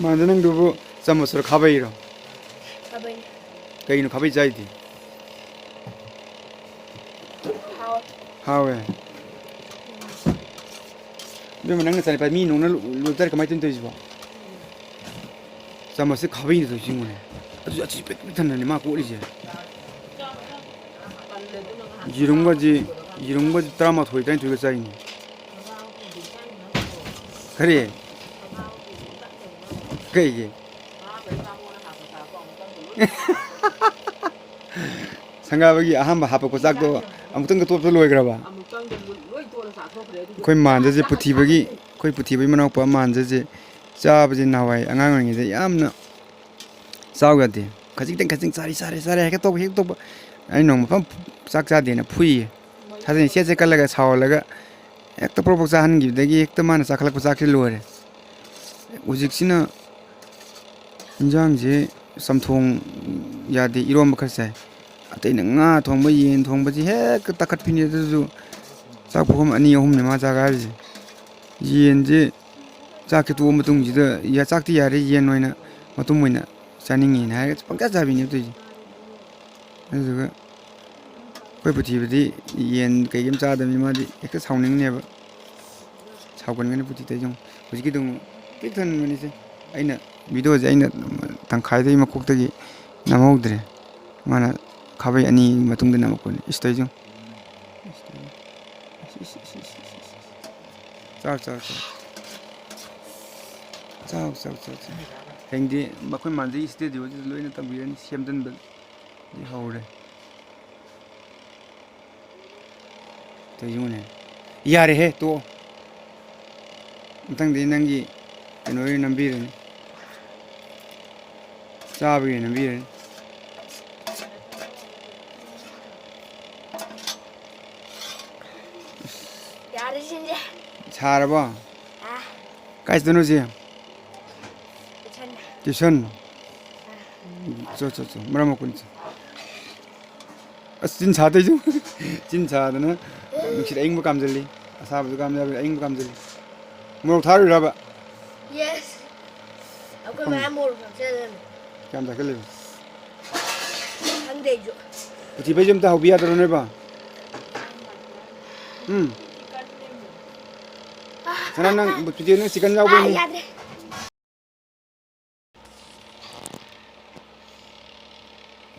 Manja nang dubu sama sur khabai ro. Khabai. Kai no khabai jai di. How eh. Be manang sa pa mi no na lu tar kamai tin to jiba. Sama se khabai ni to jingune. Aju achi pet tan ni ma ko ri je. Jirungbaji drama thoi tan tu sai ni. Kare. Kai Sangabagi ahamba hapa ko sakto amutang ka top loi graba koi manja je puthibagi koi puthibagi manau pa manja je chabaji nawai angang ngi je yamna saugade khajing sare ka top hek top ai nong pam sak cha de na phui thadin se kalaga sawlaga ekta propok cha han gi dagi ekta mana sakhlak pa sakri lore ujiksina injang je samthong yade irom bakasai atei nga thongba yen thongba ji he takat phini ju chak phom ani ahum ne ma jaga ji yen je chak ke tu matung ji da ya chak ti yare yen noina matum moina chaningi na ha pangka jabi ni tu ji ajuga koi puthi bidi yen kai gem cha da mi ma di ek sauning ne ba saugan ngane puthi te jong hujiki dung pik than mani se aina video je aina tangkhai dei makok tagi namautre mana khabai ani matung de namakon istai jong chao hengdi bakoi manji studio ji loina tabirani semdan bel di haure to yune yare he to tang de nangi enoi nambirani chabi nambirani Chara Kai dono ji Kishan cho maram ko ni asin cha de ju jin cha da na nuksi aing ba kam jali asa ba kam jali aing ba kam jali mo tharu ra ba yes ako ma mo ro jale kam da kale ang de ju ti ba jum ta hobiya da ne ba sana nang video nang chicken jao ni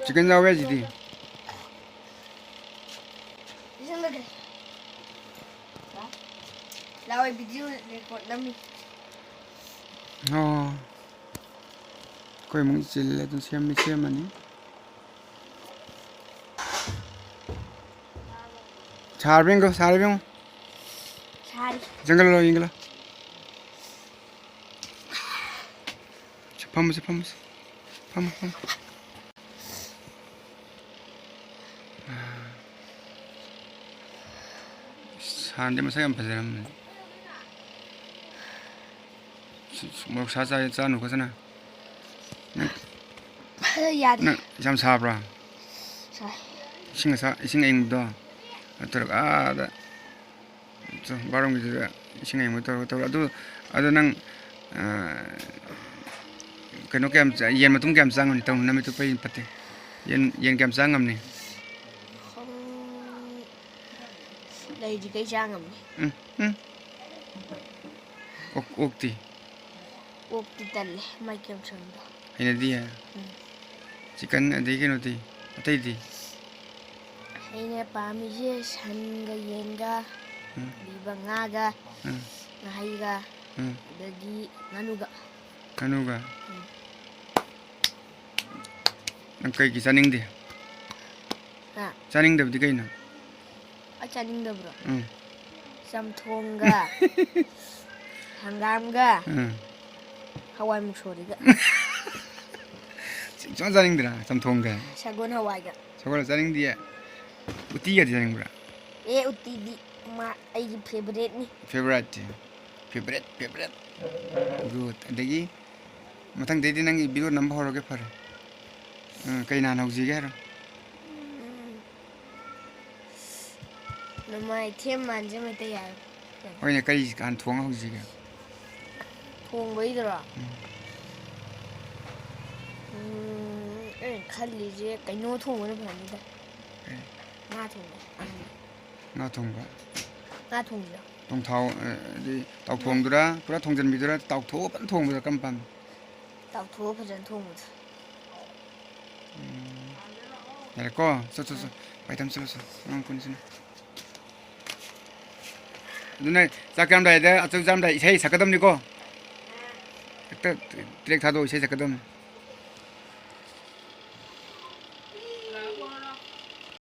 chicken jao ji di lawa video record nami koi mung chil la tu sem ani charbeng Jungle lo ingla. Pam. Sande masa yang pasaram. Mau saja janu ko sana. Ya. Na jam sabra. Sing ing do. Atur ada. So barang gitu singai motor ada nang keno kem yen matung kem sangam tong nami tu pai pate yen kem sangam ni dai di kai sangam ni okti talle mai kem sangam ina dia chicken ade keno ti atai di ina pami je sanga yenga Libangaga, Nahiga, Dagi, Nanuga. Ang kay kisaning di. Saning di kayo na. Saning da bro. Samthonga, Hangamga, Hawaii mushoriga. Saan saning di na? Samthonga. Sagon Hawaii ga. Sagon saning di ya. Uti ga di saning bro. uttidi ma aigi favorite ni. Favorite. Good. Adagi mathang dei nang video number horoge phare. Kai na hauji ge ro. Namai them manje mai te yar. Oine kai kan thong hauji ge. Thong bai dra. Khalli je kaino thong ne phani da. Nga thong. Nga thong ba. Nga thong ja. Tong thau di tau thong dura pura thong jan bi dura tau tho pan thong ba kam pan. Tau tho phajan thong mu. Yare ko so bai tam so nang kun sin. Duna sakam dai da achau jam dai sei sakadam ni ko. Ekta trek thado sei sakadam.